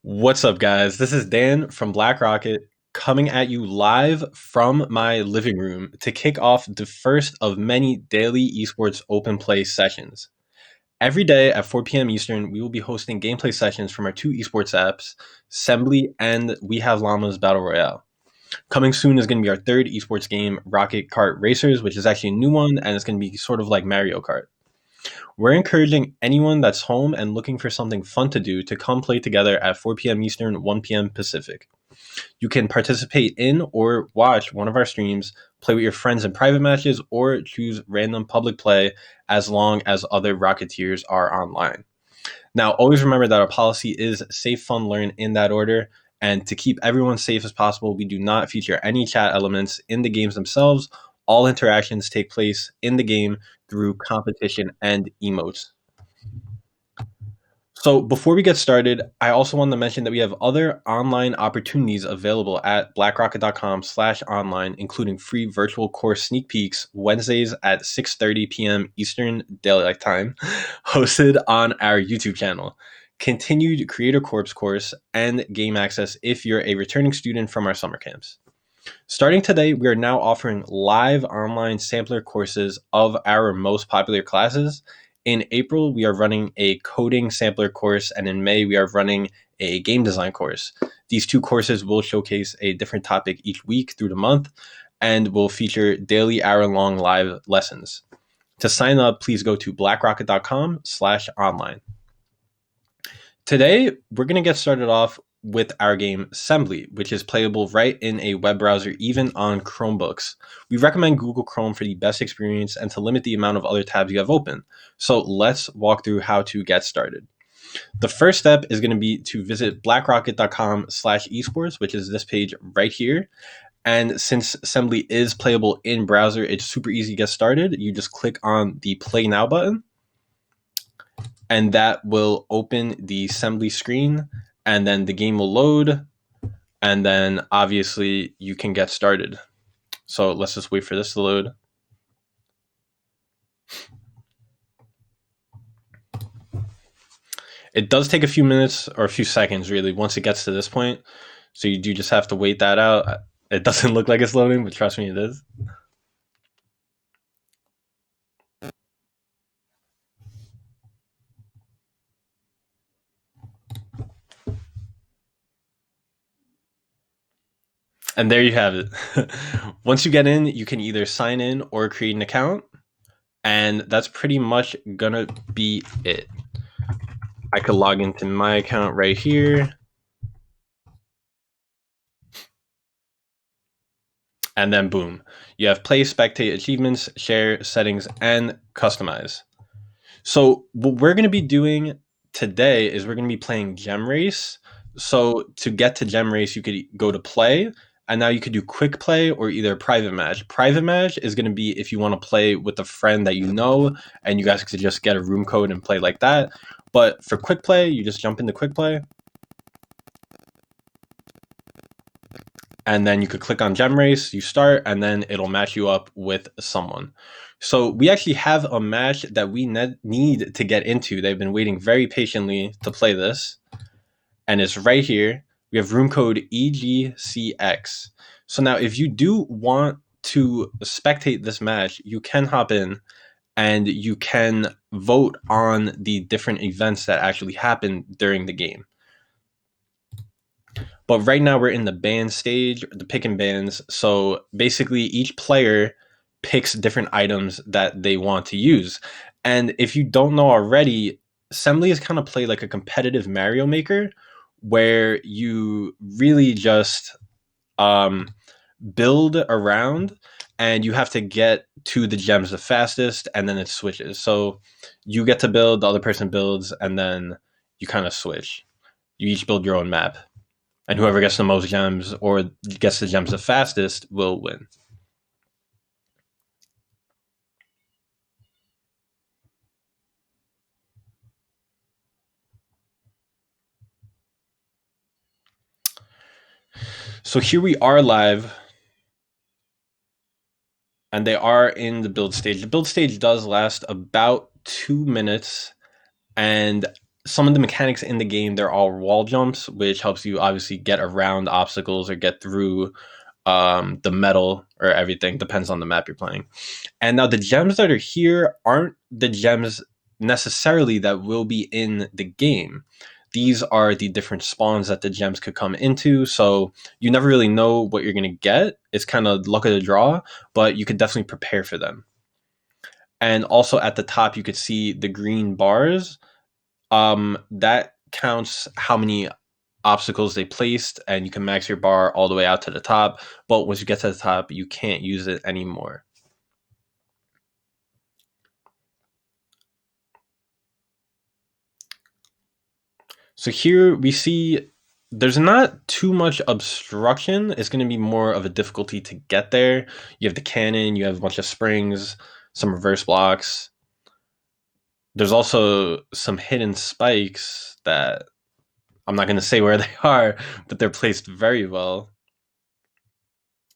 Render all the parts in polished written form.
What's up, guys? This is Dan from Black Rocket coming at you live from my living room to kick off the first of many daily esports open play sessions. Every day at 4 p.m. Eastern, we will be hosting gameplay sessions from our two esports apps, Sembly and We Have Llamas Battle Royale. Coming soon is going to be our third esports game, Rocket Kart Racers, which is actually a new one, and it's going to be sort of like Mario Kart. We're encouraging anyone that's home and looking for something fun to do to come play together at 4 p.m. Eastern, 1 p.m. Pacific. You can participate in or watch one of our streams, play with your friends in private matches, or choose random public play as long as other Rocketeers are online. Now, always remember that our policy is safe, fun, learn in that order. And to keep everyone safe as possible, we do not feature any chat elements in the games themselves. All interactions take place in the game through competition and emotes. So before we get started, I also want to mention that we have other online opportunities available at blackrocket.com/online, including free virtual course sneak peeks Wednesdays at 6:30 p.m. Eastern Daylight Time, hosted on our YouTube channel. Continued Creator Corps course and game access if you're a returning student from our summer camps. Starting today, we are now offering live online sampler courses of our most popular classes. In April, we are running a coding sampler course, and in May, we are running a game design course. These two courses will showcase a different topic each week through the month and will feature daily hour-long live lessons. To sign up, please go to blackrocket.com/online. Today, we're going to get started off with our game Sembly, which is playable right in a web browser, even on Chromebooks. We recommend Google Chrome for the best experience and to limit the amount of other tabs you have open. So let's walk through how to get started. The first step is going to be to visit blackrocket.com/esports, which is this page right here. And since Sembly is playable in browser, it's super easy to get started. You just click on the Play Now button, and that will open the Sembly screen, and then the game will load, and then obviously you can get started. So let's just wait for this to load. It does take a few minutes or a few seconds, really, once it gets to this point. So you do just have to wait that out. It doesn't look like it's loading, but trust me, it is. And there you have it. Once you get in, you can either sign in or create an account. And that's pretty much gonna be it. I could log into my account right here. And then boom, you have play, spectate, achievements, share, settings, and customize. So what we're going to be doing today is we're going to be playing Gem Race. So to get to Gem Race, you could go to play, and now you could do quick play or either private match. Private match is going to be if you want to play with a friend that you know, and you guys could just get a room code and play like that. But for quick play, you just jump into quick play, and then you could click on Gem Race, you start, and then it'll match you up with someone. So we actually have a match that we need to get into. They've been waiting very patiently to play this, and it's right here. We have room code EGCX. So now if you do want to spectate this match, you can hop in and you can vote on the different events that actually happen during the game. But right now we're in the band stage, the pick and bands. So basically each player picks different items that they want to use. And if you don't know already, Sembly is kind of played like a competitive Mario Maker where you really just build around and you have to get to the gems the fastest, and then it switches. So you get to build, the other person builds, and then you kind of switch. You each build your own map. And whoever gets the most gems or gets the gems the fastest will win. So here we are live, and they are in the build stage. The build stage does last about 2 minutes, and some of the mechanics in the game, they're all wall jumps, which helps you obviously get around obstacles or get through the metal or everything. Depends on the map you're playing. And now the gems that are here aren't the gems necessarily that will be in the game. These are the different spawns that the gems could come into. So you never really know what you're going to get. It's kind of luck of the draw, but you could definitely prepare for them. And also at the top, you could see the green bars. That counts how many obstacles they placed, and you can max your bar all the way out to the top. But once you get to the top, you can't use it anymore. So here we see there's not too much obstruction. It's going to be more of a difficulty to get there. You have the cannon, you have a bunch of springs, some reverse blocks. There's also some hidden spikes that I'm not going to say where they are, but they're placed very well.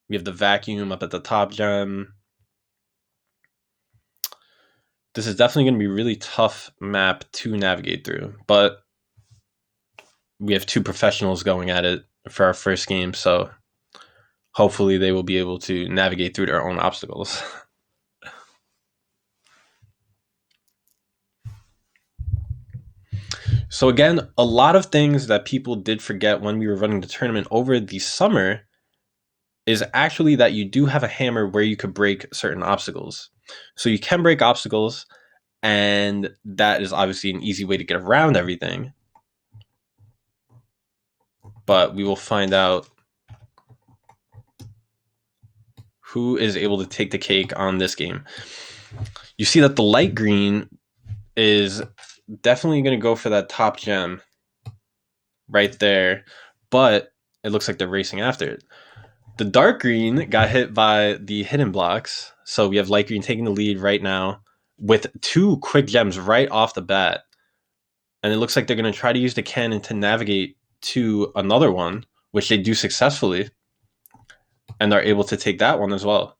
We have the vacuum up at the top gem. This is definitely going to be a really tough map to navigate through, but we have two professionals going at it for our first game, so hopefully they will be able to navigate through their own obstacles. So again, a lot of things that people did forget when we were running the tournament over the summer is actually that you do have a hammer where you could break certain obstacles. So you can break obstacles, and that is obviously an easy way to get around everything. But we will find out who is able to take the cake on this game. You see that the light green is definitely going to go for that top gem right there, but it looks like they're racing after it. The dark green got hit by the hidden blocks, so we have light green taking the lead right now with two quick gems right off the bat. And it looks like they're going to try to use the cannon to navigate to another one, which they do successfully, and are able to take that one as well.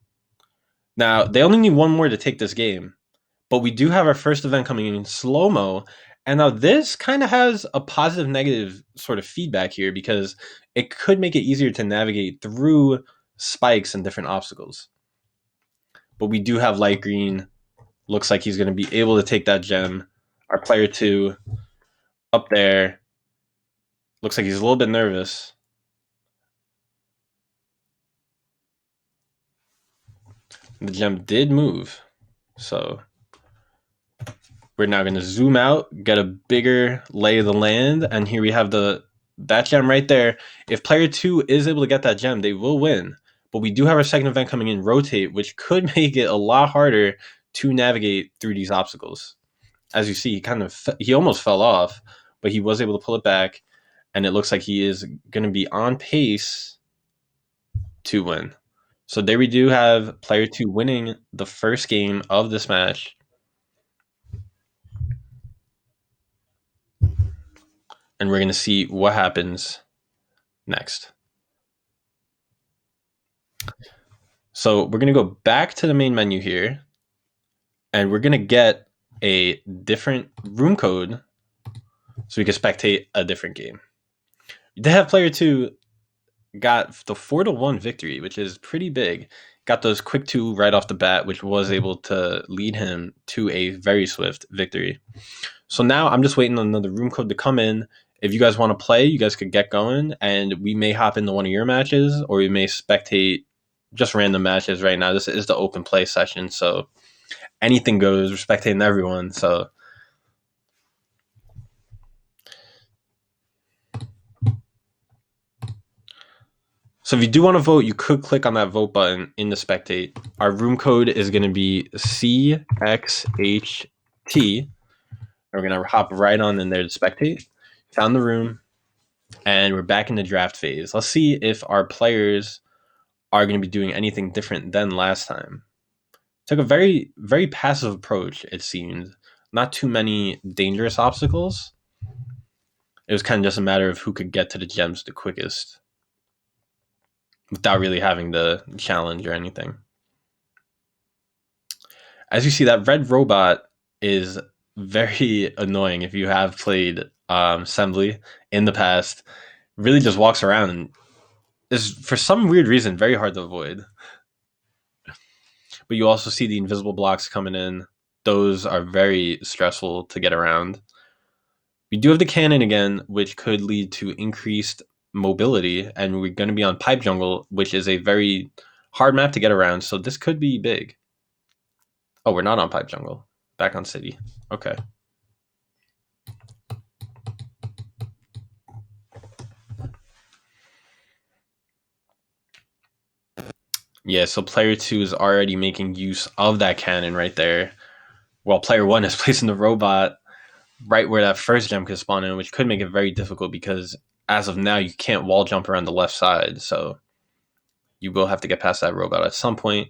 Now, they only need one more to take this game, but we do have our first event coming in slow-mo, and now this kind of has a positive negative sort of feedback here because it could make it easier to navigate through spikes and different obstacles. But we do have light green. Looks like he's going to be able to take that gem. Our player 2 up there. Looks like he's a little bit nervous. The gem did move. So we're now going to zoom out, get a bigger lay of the land, and here we have that gem right there. If player 2 is able to get that gem, they will win. But we do have our second event coming in, Rotate, which could make it a lot harder to navigate through these obstacles. As you see, he almost fell off, but he was able to pull it back, and it looks like he is going to be on pace to win. So there we do have player 2 winning the first game of this match. And we're going to see what happens next. So we're going to go back to the main menu here, and we're going to get a different room code so we can spectate a different game. They have player 2 got the 4-1 victory, which is pretty big. Got those quick 2 right off the bat, which was able to lead him to a very swift victory. So now I'm just waiting on another room code to come in. If you guys want to play, you guys could get going, and we may hop into one of your matches, or we may spectate just random matches right now. This is the open play session, so anything goes. We're spectating everyone, so if you do want to vote, you could click on that vote button in the spectate. Our room code is going to be CXHT. We're going to hop right on in there to spectate. Found the room, and we're back in the draft phase. Let's see if our players are going to be doing anything different than last time. Took a very, very passive approach, it seemed. Not too many dangerous obstacles. It was kind of just a matter of who could get to the gems the quickest without really having the challenge or anything. As you see, that red robot is very annoying if you have played Sembly in the past. Really just walks around and is, for some weird reason, very hard to avoid. But you also see the invisible blocks coming in. Those are very stressful to get around. We do have the cannon again, which could lead to increased mobility, and we're going to be on Pipe Jungle, which is a very hard map to get around, so this could be big. Oh, we're not on Pipe Jungle. Back on City. Okay. Yeah, so player 2 is already making use of that cannon right there, while player 1 is placing the robot right where that first gem could spawn in, which could make it very difficult because as of now, you can't wall jump around the left side, so you will have to get past that robot at some point.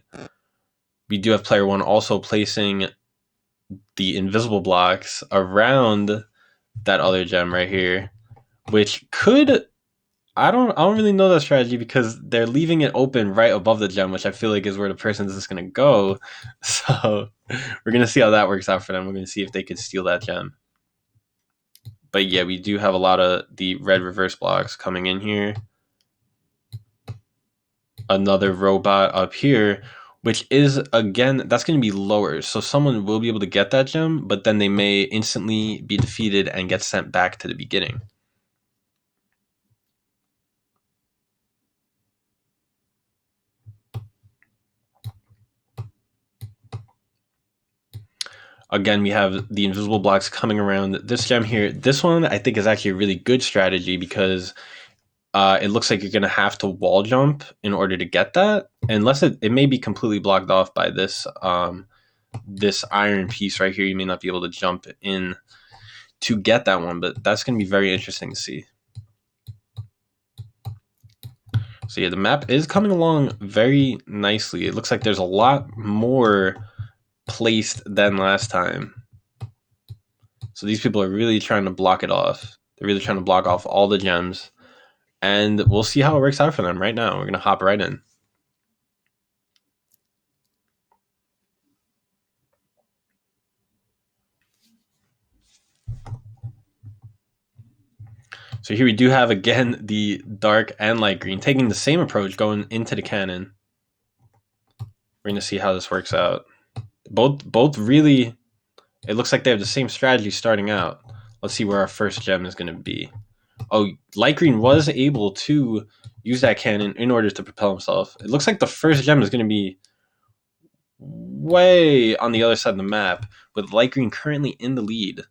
We do have player 1 also placing the invisible blocks around that other gem right here, which could, I don't really know that strategy because they're leaving it open right above the gem, which I feel like is where the person is going to go. So we're going to see how that works out for them. We're going to see if they could steal that gem. But yeah, we do have a lot of the red reverse blocks coming in here. Another robot up here, which is, again, that's going to be lower. So someone will be able to get that gem, but then they may instantly be defeated and get sent back to the beginning. Again, we have the invisible blocks coming around this gem here. This one, I think, is actually a really good strategy because it looks like you're going to have to wall jump in order to get that. Unless it may be completely blocked off by this this iron piece right here. You may not be able to jump in to get that one, but that's going to be very interesting to see. So yeah, the map is coming along very nicely. It looks like there's a lot more placed than last time. So these people are really trying to block it off. They're really trying to block off all the gems. And we'll see how it works out for them right now. We're going to hop right in. So here we do have, again, the dark and light green taking the same approach going into the cannon. We're going to see how this works out. Both really, it looks like they have the same strategy starting out. Let's see where our first gem is going to be. Oh, light green was able to use that cannon in order to propel himself. It looks like the first gem is going to be way on the other side of the map, with light green currently in the lead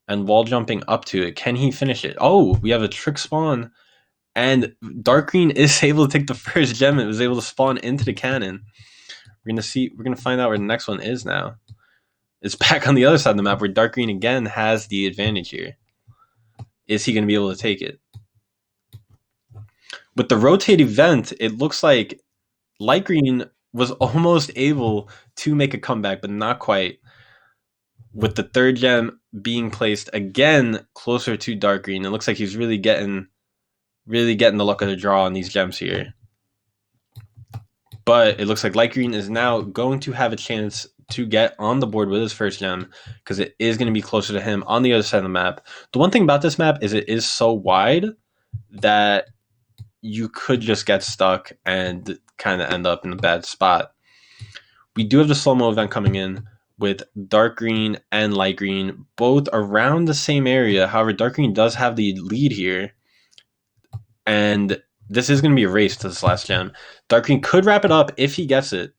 and wall jumping up to it. Can he finish it? Oh, we have a trick spawn, and dark green is able to take the first gem. It was able to spawn into the cannon. We're gonna find out where the next one is now. It's back on the other side of the map where dark green again has the advantage here. Is he gonna be able to take it? With the rotate event, it looks like light green was almost able to make a comeback, but not quite. With the third gem being placed again closer to dark green, it looks like he's really getting the luck of the draw on these gems here. But it looks like light green is now going to have a chance to get on the board with his first gem because it is going to be closer to him on the other side of the map. The one thing about this map is it is so wide that you could just get stuck and kind of end up in a bad spot. We do have the slow-mo event coming in with dark green and light green both around the same area. However, dark green does have the lead here, and this is going to be a race to this last gem. Dark green could wrap it up if he gets it,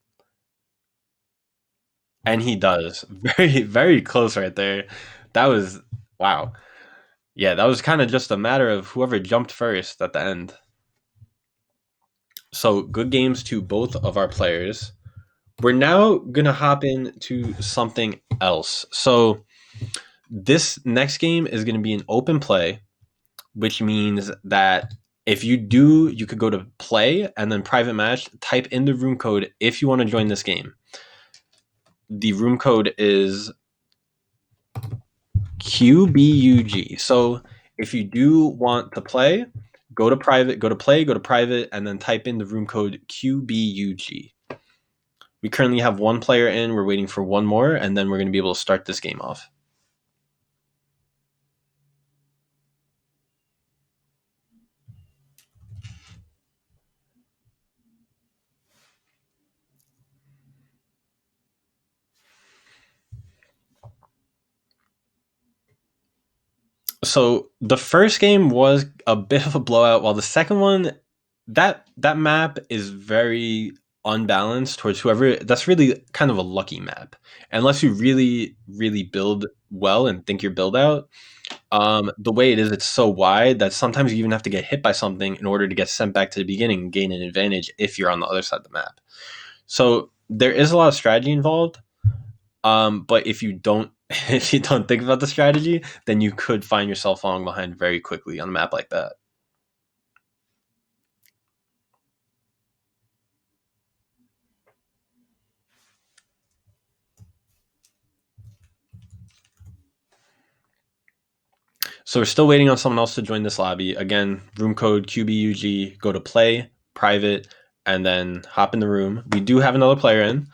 and he does. Very, very close right there. That was, wow. Yeah, that was kind of just a matter of whoever jumped first at the end. So good games to both of our players. We're now going to hop into something else. So this next game is going to be an open play, which means that if you do, you could go to play and then private match, type in the room code if you want to join this game. The room code is QBUG. So if you do want to play, go to private, go to play, go to private, and then type in the room code QBUG. We currently have one player in. We're waiting for one more, and then we're going to be able to start this game off. So the first game was a bit of a blowout, while the second one, that map is very unbalanced towards whoever. That's really kind of a lucky map, unless you really build well and think your build out. The way it is, it's so wide that sometimes you even have to get hit by something in order to get sent back to the beginning and gain an advantage if you're on the other side of the map. So there is a lot of strategy involved. But if you don't if you don't think about the strategy, then you could find yourself falling behind very quickly on a map like that. So we're still waiting on someone else to join this lobby. Again, room code QBUG, go to play, private, and then hop in the room. We do have another player in,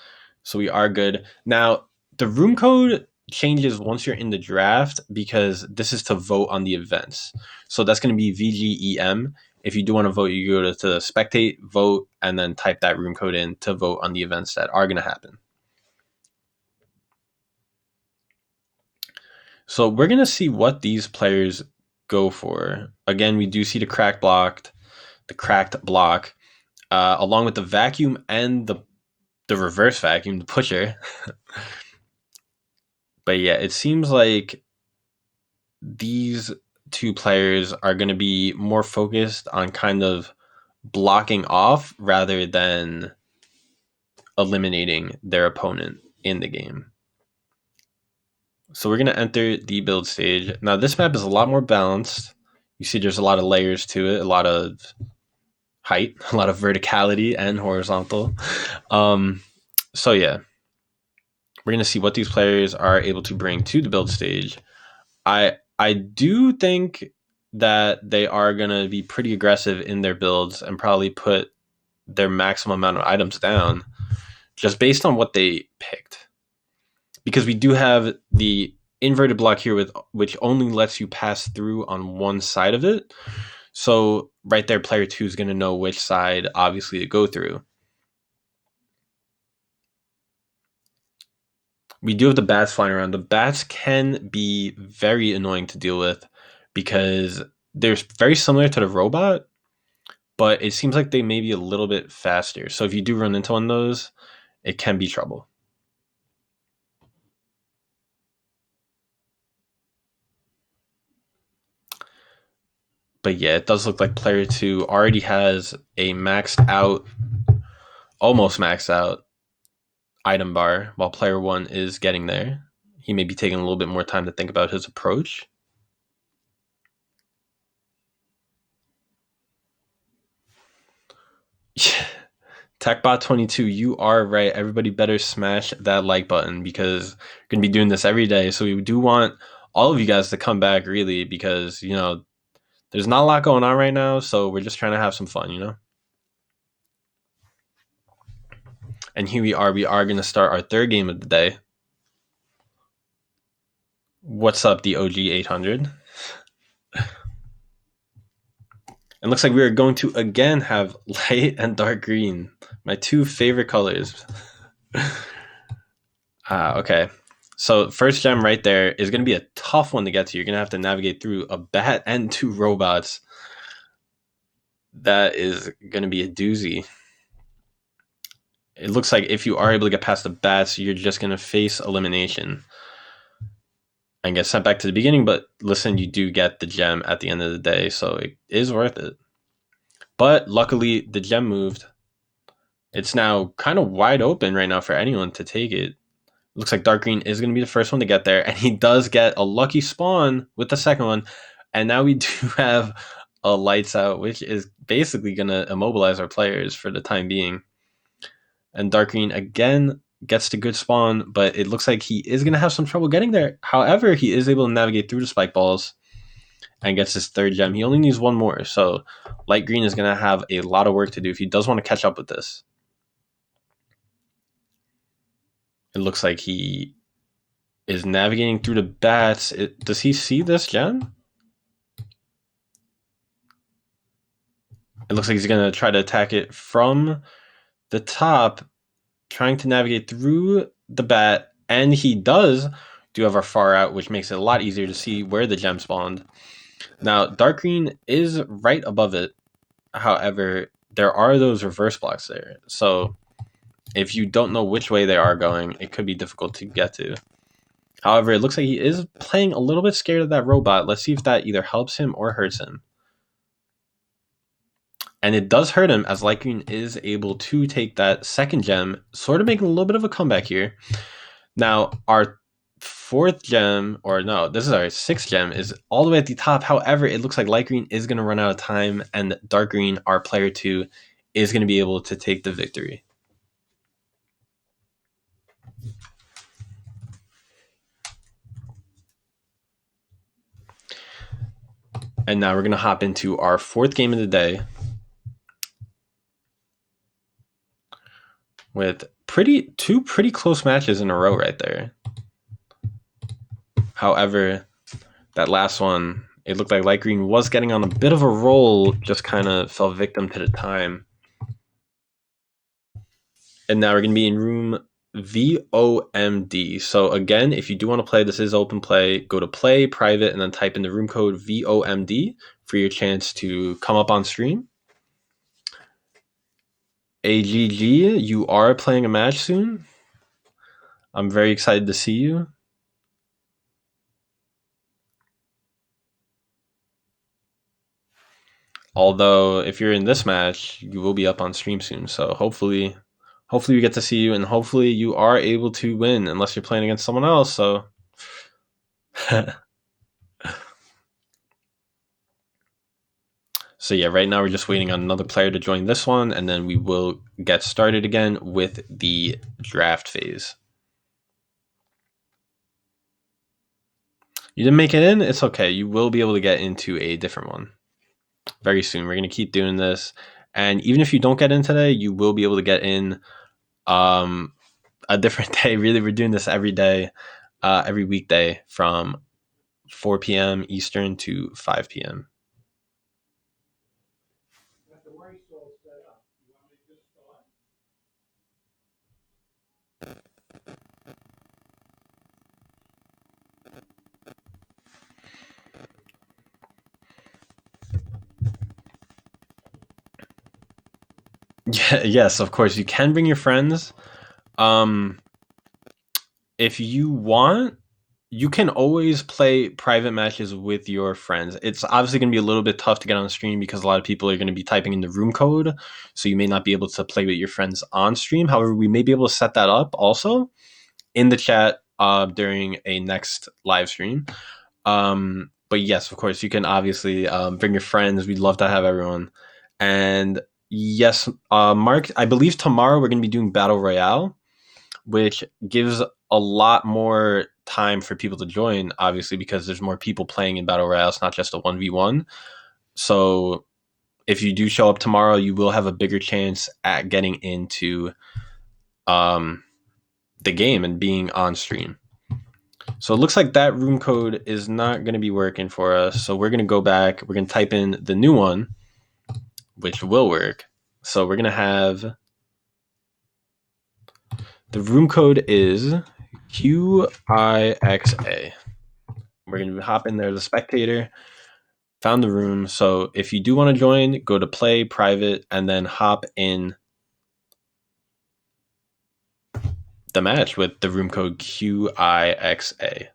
so we are good. Now, the room code changes once you're in the draft because this is to vote on the events. So that's going to be VGEM. If you do want to vote, you go to spectate, vote, and then type that room code in to vote on the events that are going to happen. So we're going to see what these players go for. Again, we do see the cracked block, along with the vacuum and the reverse vacuum, the pusher. But yeah, it seems like these two players are going to be more focused on kind of blocking off rather than eliminating their opponent in the game. So we're going to enter the build stage. Now this map is a lot more balanced. You see there's a lot of layers to it, a lot of height, a lot of verticality and horizontal. So yeah, we're going to see what these players are able to bring to the build stage. I do think that they are going to be pretty aggressive in their builds and probably put their maximum amount of items down just based on what they picked. Because we do have the inverted block here with which only lets you pass through on one side of it. So right there, player 2 is going to know which side obviously to go through. We do have the bats flying around. The bats can be very annoying to deal with because they're very similar to the robot, but it seems like they may be a little bit faster. So if you do run into one of those, it can be trouble. But yeah, it does look like player 2 already has a almost maxed out item bar, while player 1 is getting there. He may be taking a little bit more time to think about his approach. TechBot22, you are right. Everybody better smash that like button because we're going to be doing this every day. So we do want all of you guys to come back, really, because, there's not a lot going on right now. So we're just trying to have some fun. And here we are. We are going to start our third game of the day. What's up, the OG 800? It looks like we are going to again have light and dark green, my two favorite colors. Okay. So first gem right there is going to be a tough one to get to. You're going to have to navigate through a bat and two robots. That is going to be a doozy. It looks like if you are able to get past the bats, you're just going to face elimination and get sent back to the beginning. But listen, you do get the gem at the end of the day, so it is worth it. But luckily, the gem moved. It's now kind of wide open right now for anyone to take it. Looks like dark green is going to be the first one to get there, and he does get a lucky spawn with the second one. And now we do have a lights out, which is basically going to immobilize our players for the time being. And dark green again gets the good spawn, but it looks like he is going to have some trouble getting there. However, he is able to navigate through the spike balls and gets his third gem. He only needs one more, so light green is going to have a lot of work to do if he does want to catch up with this. It looks like he is navigating through the bats. Does he see this gem? It looks like he's going to try to attack it from the top, trying to navigate through the bat, and he does do have our far out, which makes it a lot easier to see where the gem spawned. Now, dark green is right above it. However, there are those reverse blocks there. So if you don't know which way they are going, it could be difficult to get to. However, it looks like he is playing a little bit scared of that robot. Let's see if that either helps him or hurts him. And it does hurt him, as light green is able to take that second gem, sort of making a little bit of a comeback here. Now, our fourth gem, or no, this is our sixth gem, is all the way at the top. However, it looks like light green is going to run out of time, and dark green, our player 2, is going to be able to take the victory. And now we're going to hop into our fourth game of the day with two pretty close matches in a row right there. However, that last one, it looked like light green was getting on a bit of a roll, just kind of fell victim to the time. And now we're going to be in room VOMD. So again, if you do want to play, this is open play. Go to play, private, and then type in the room code VOMD for your chance to come up on stream. AGG, you are playing a match soon. I'm very excited to see you. Although, if you're in this match, you will be up on stream soon. So hopefully we get to see you, and hopefully you are able to win, unless you're playing against someone else. So, so yeah, right now we're just waiting on another player to join this one, and then we will get started again with the draft phase. You didn't make it in? It's okay. You will be able to get into a different one very soon. We're going to keep doing this. And even if you don't get in today, you will be able to get in a different day. Really, we're doing this every day, every weekday from 4 p.m. Eastern to 5 p.m. Yeah, yes, of course. You can bring your friends. If you want, you can always play private matches with your friends. It's obviously going to be a little bit tough to get on the stream because a lot of people are going to be typing in the room code, so you may not be able to play with your friends on stream. However, we may be able to set that up also in the chat during a next live stream. But yes, of course, you can obviously bring your friends. We'd love to have everyone. And yes, Mark, I believe tomorrow we're going to be doing Battle Royale, which gives a lot more time for people to join, obviously, because there's more people playing in Battle Royale. It's not just a 1v1. So if you do show up tomorrow, you will have a bigger chance at getting into the game and being on stream. So it looks like that room code is not going to be working for us. So we're going to go back. We're going to type in the new one, which will work. So we're going to have the room code is QIXA. We're going to hop in there as a spectator. Found the room. So if you do want to join, go to play, private, and then hop in the match with the room code QIXA.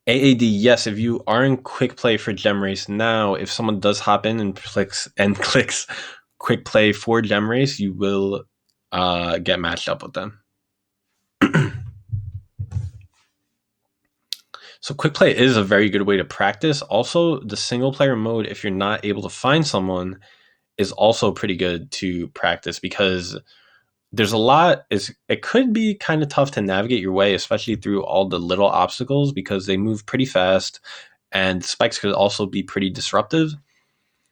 AAD, yes, if you are in quick play for Gem Race now, if someone does hop in and clicks quick play for Gem Race, you will get matched up with them. So quick play is a very good way to practice. Also, the single player mode, if you're not able to find someone, is also pretty good to practice because there's a lot. It could be kind of tough to navigate your way, especially through all the little obstacles because they move pretty fast, and spikes could also be pretty disruptive.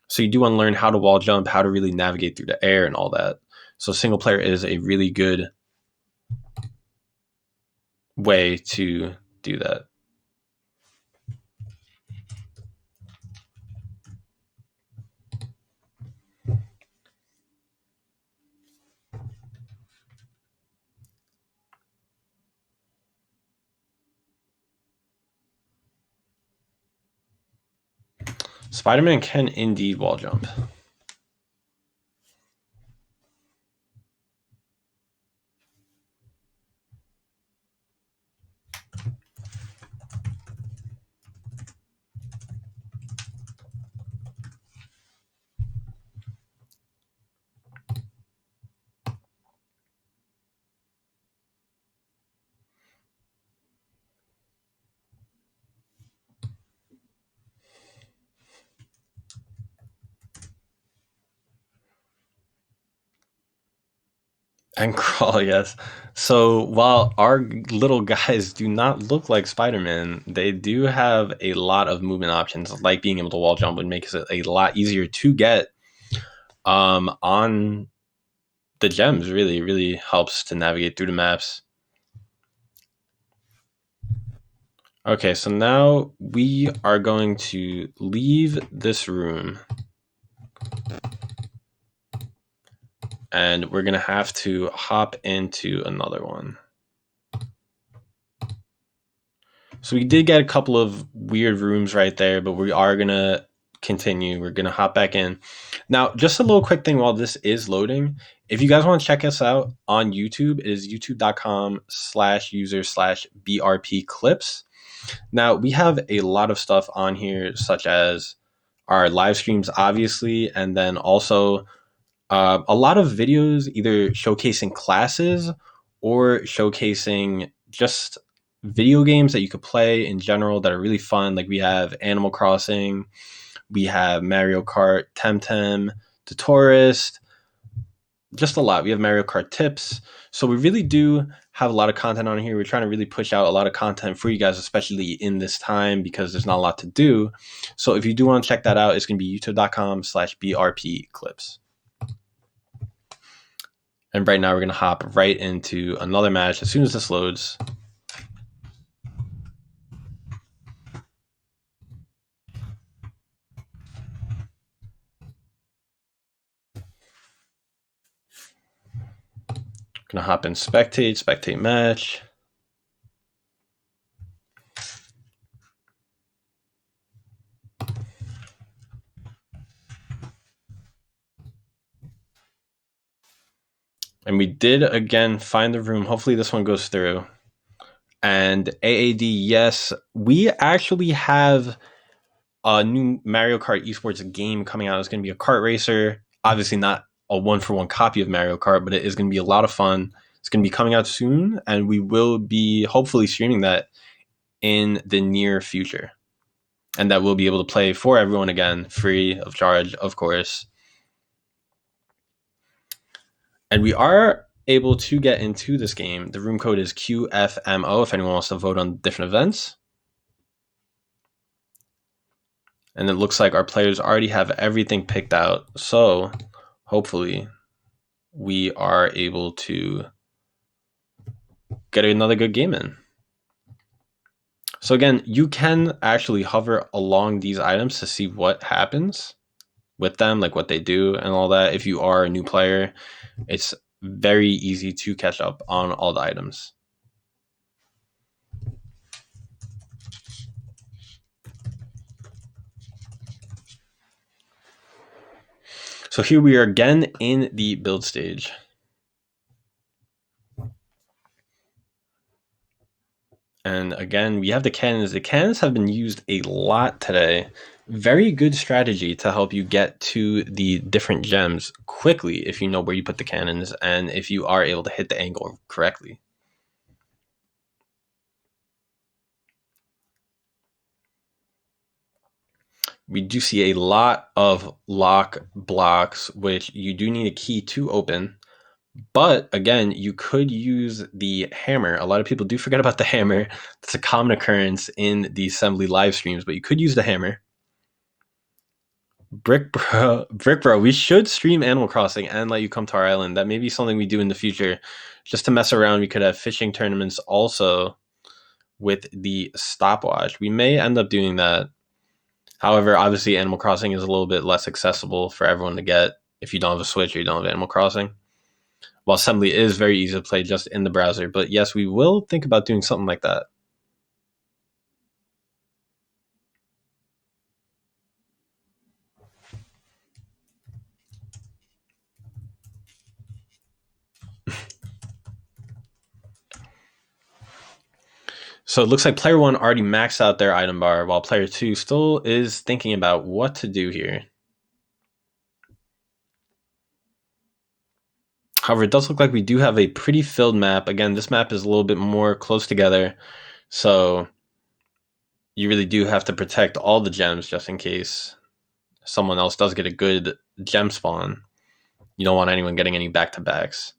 So you do want to learn how to wall jump, how to really navigate through the air and all that. So single player is a really good way to do that. Spider-Man can indeed wall jump. And crawl, yes. So while our little guys do not look like Spider-Man, they do have a lot of movement options, like being able to wall jump, would make it a lot easier to get on the gems. Really helps to navigate through the maps. Okay, so now we are going to leave this room. And we're going to have to hop into another one. So we did get a couple of weird rooms right there, but we are going to continue. We're going to hop back in. Now, just a little quick thing while this is loading. If you guys want to check us out on YouTube, it is youtube.com/user/BRP clips. Now, we have a lot of stuff on here, such as our live streams, obviously, and then also a lot of videos either showcasing classes or showcasing just video games that you could play in general that are really fun. Like we have Animal Crossing, we have Mario Kart, Temtem, The Tourist, just a lot. We have Mario Kart tips. So we really do have a lot of content on here. We're trying to really push out a lot of content for you guys, especially in this time because there's not a lot to do. So if you do want to check that out, it's going to be youtube.com/BRP clips. And right now we're going to hop right into another match as soon as this loads. Going to hop in spectate match. And we did again find the room. Hopefully this one goes through. And AAD, yes, we actually have a new Mario Kart eSports game coming out. It's going to be a kart racer. Obviously not a one-for-one copy of Mario Kart, but it is going to be a lot of fun. It's going to be coming out soon, and we will be hopefully streaming that in the near future. And that we'll be able to play for everyone again, free of charge, of course. And we are able to get into this game. The room code is QFMO if anyone wants to vote on different events. And it looks like our players already have everything picked out. So hopefully we are able to get another good game in. So again, you can actually hover along these items to see what happens with them, like what they do and all that. If you are a new player, it's very easy to catch up on all the items. So here we are again in the build stage. And again, we have the cannons. The cannons have been used a lot today. Very good strategy to help you get to the different gems quickly if you know where you put the cannons and if you are able to hit the angle correctly. We do see a lot of lock blocks, which you do need a key to open. But again, you could use the hammer. A lot of people do forget about the hammer. That's a common occurrence in the Sembly live streams, but you could use the hammer. Brick Bro, we should stream Animal Crossing and let you come to our island. That may be something we do in the future. Just to mess around, we could have fishing tournaments also with the stopwatch. We may end up doing that. However, obviously Animal Crossing is a little bit less accessible for everyone to get if you don't have a Switch or you don't have Animal Crossing. While Assembly is very easy to play just in the browser. But yes, we will think about doing something like that. So it looks like player 1 already maxed out their item bar, while player 2 still is thinking about what to do here. However, it does look like we do have a pretty filled map. Again, this map is a little bit more close together, so you really do have to protect all the gems just in case someone else does get a good gem spawn. You don't want anyone getting any back-to-backs.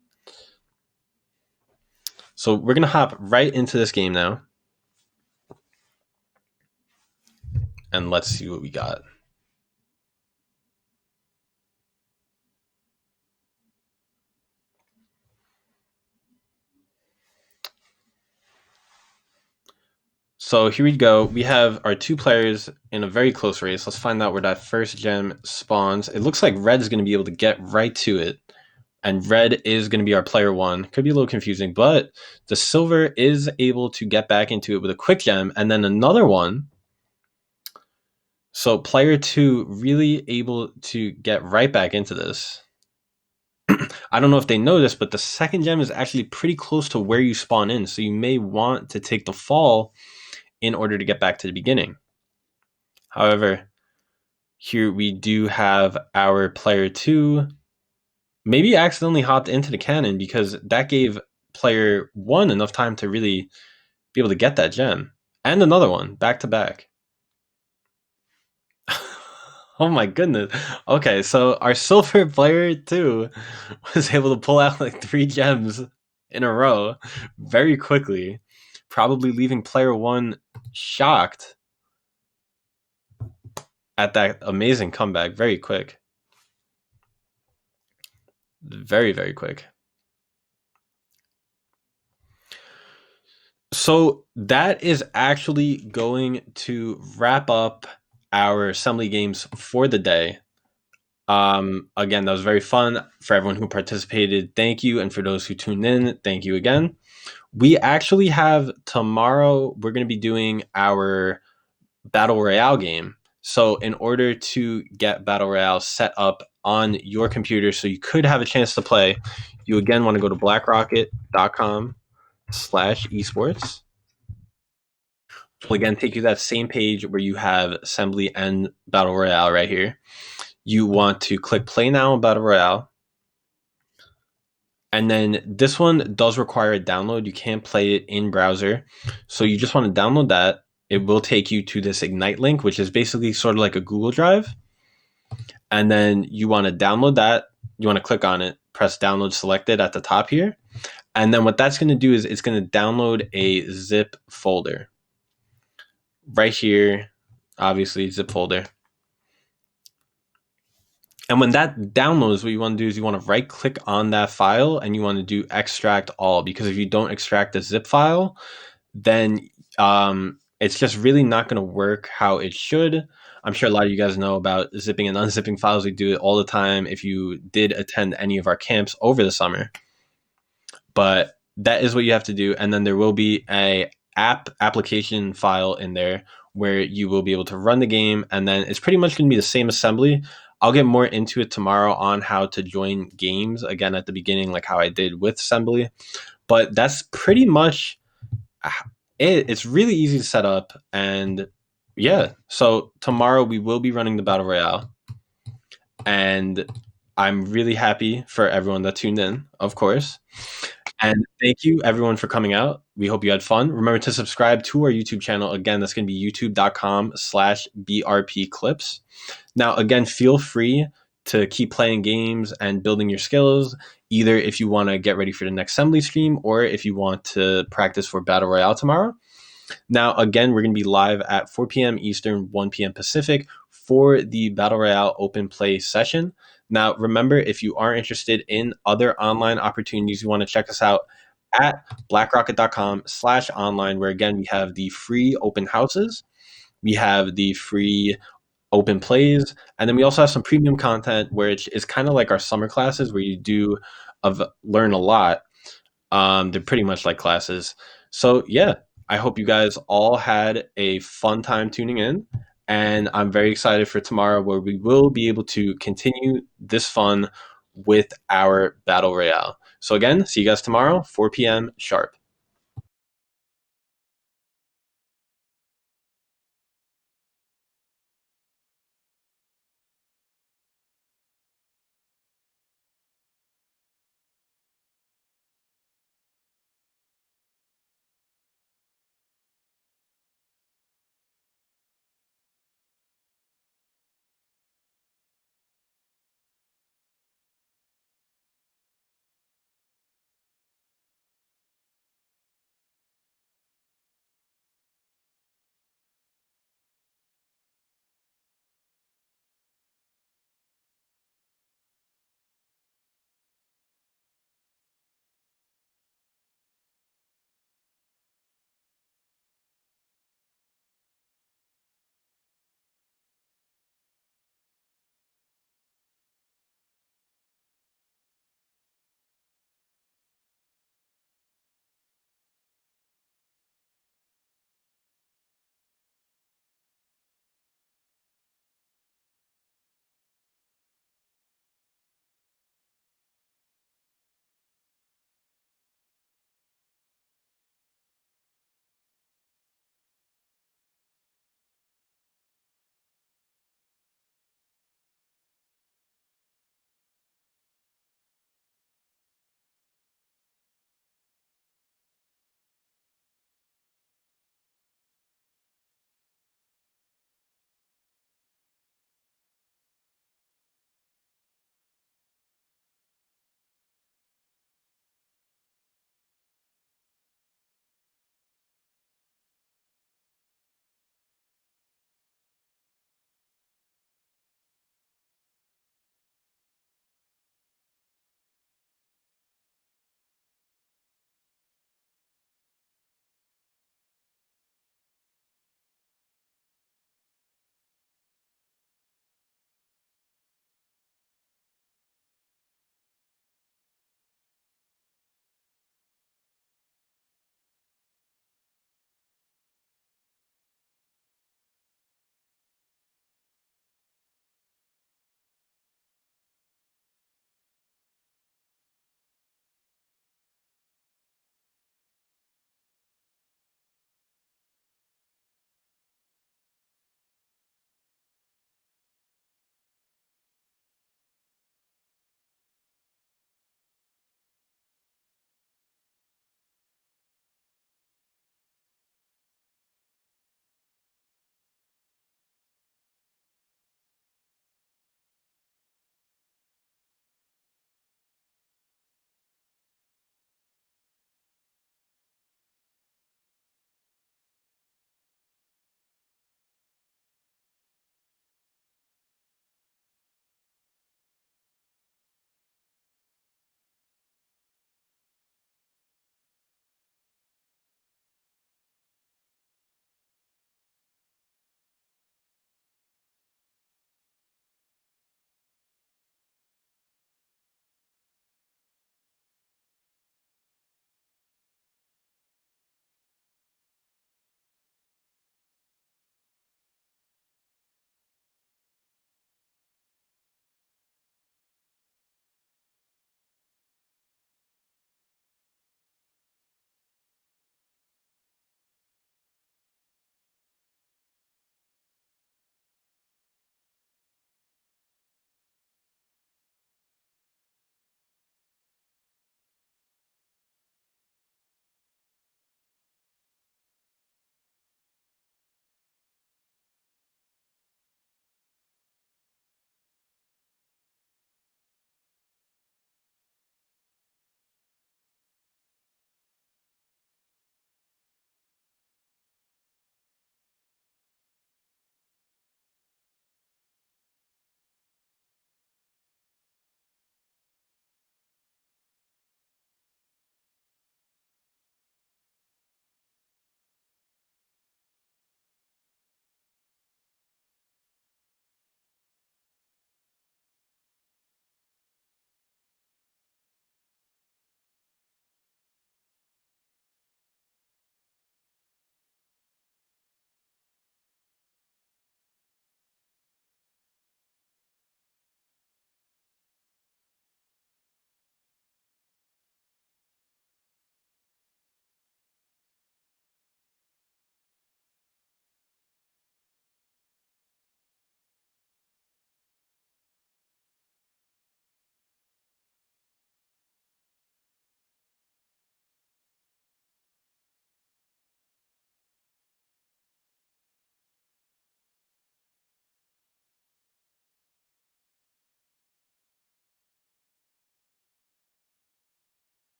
So we're going to hop right into this game now. And let's see what we got. So here we go. We have our 2 players in a very close race. Let's find out where that first gem spawns. It looks like red is going to be able to get right to it. And red is going to be our player 1. Could be a little confusing, but the silver is able to get back into it with a quick gem and then another one. So player 2 really able to get right back into this. I don't know if they know this, but the second gem is actually pretty close to where you spawn in. So you may want to take the fall in order to get back to the beginning. However, here we do have our player 2 maybe accidentally hopped into the cannon because that gave player 1 enough time to really be able to get that gem. And another one, back to back. Oh my goodness. Okay, so our silver player 2 was able to pull out like 3 gems in a row very quickly, probably leaving player 1 shocked at that amazing comeback. Very quick. Very, very quick. So that is actually going to wrap up our Sembly games for the day. Again, that was very fun. For everyone who participated, thank you. And for those who tuned in, thank you again. We actually have tomorrow, we're going to be doing our Battle Royale game. So in order to get Battle Royale set up on your computer so you could have a chance to play, you again want to go to blackrocket.com/esports. Will again take you to that same page where you have Sembly and Battle Royale right here. You want to click Play Now on Battle Royale. And then this one does require a download. You can't play it in browser. So you just want to download that. It will take you to this Ignite link, which is basically sort of like a Google Drive. And then you want to download that. You want to click on it, press download selected at the top here. And then what that's going to do is it's going to download a zip folder. Right here, obviously, zip folder. And when that downloads, what you want to do is you want to right click on that file and you want to do extract all, because if you don't extract the zip file, then it's just really not going to work how it should. I'm sure a lot of you guys know about zipping and unzipping files. We do it all the time if you did attend any of our camps over the summer. But that is what you have to do. And then there will be a application file in there where you will be able to run the game. And then it's pretty much going to be the same assembly. I'll get more into it tomorrow on how to join games again at the beginning, like how I did with Sembly. But that's pretty much it. It's really easy to set up. And yeah, so tomorrow we will be running the Battle Royale. And I'm really happy for everyone that tuned in, of course. And thank you, everyone, for coming out. We hope you had fun. Remember to subscribe to our YouTube channel. Again, that's going to be youtube.com/BRPclips. Now, again, feel free to keep playing games and building your skills, either if you want to get ready for the next Sembly stream or if you want to practice for Battle Royale tomorrow. Now, again, we're going to be live at 4 p.m. Eastern, 1 p.m. Pacific for the Battle Royale open play session. Now, remember, if you are interested in other online opportunities, you want to check us out at blackrocket.com/online, where again, we have the free open houses, we have the free open plays, and then we also have some premium content where it's kind of like our summer classes where you do learn a lot. They're pretty much like classes. So yeah, I hope you guys all had a fun time tuning in. And I'm very excited for tomorrow where we will be able to continue this fun with our Battle Royale. So again, see you guys tomorrow, 4 p.m. sharp.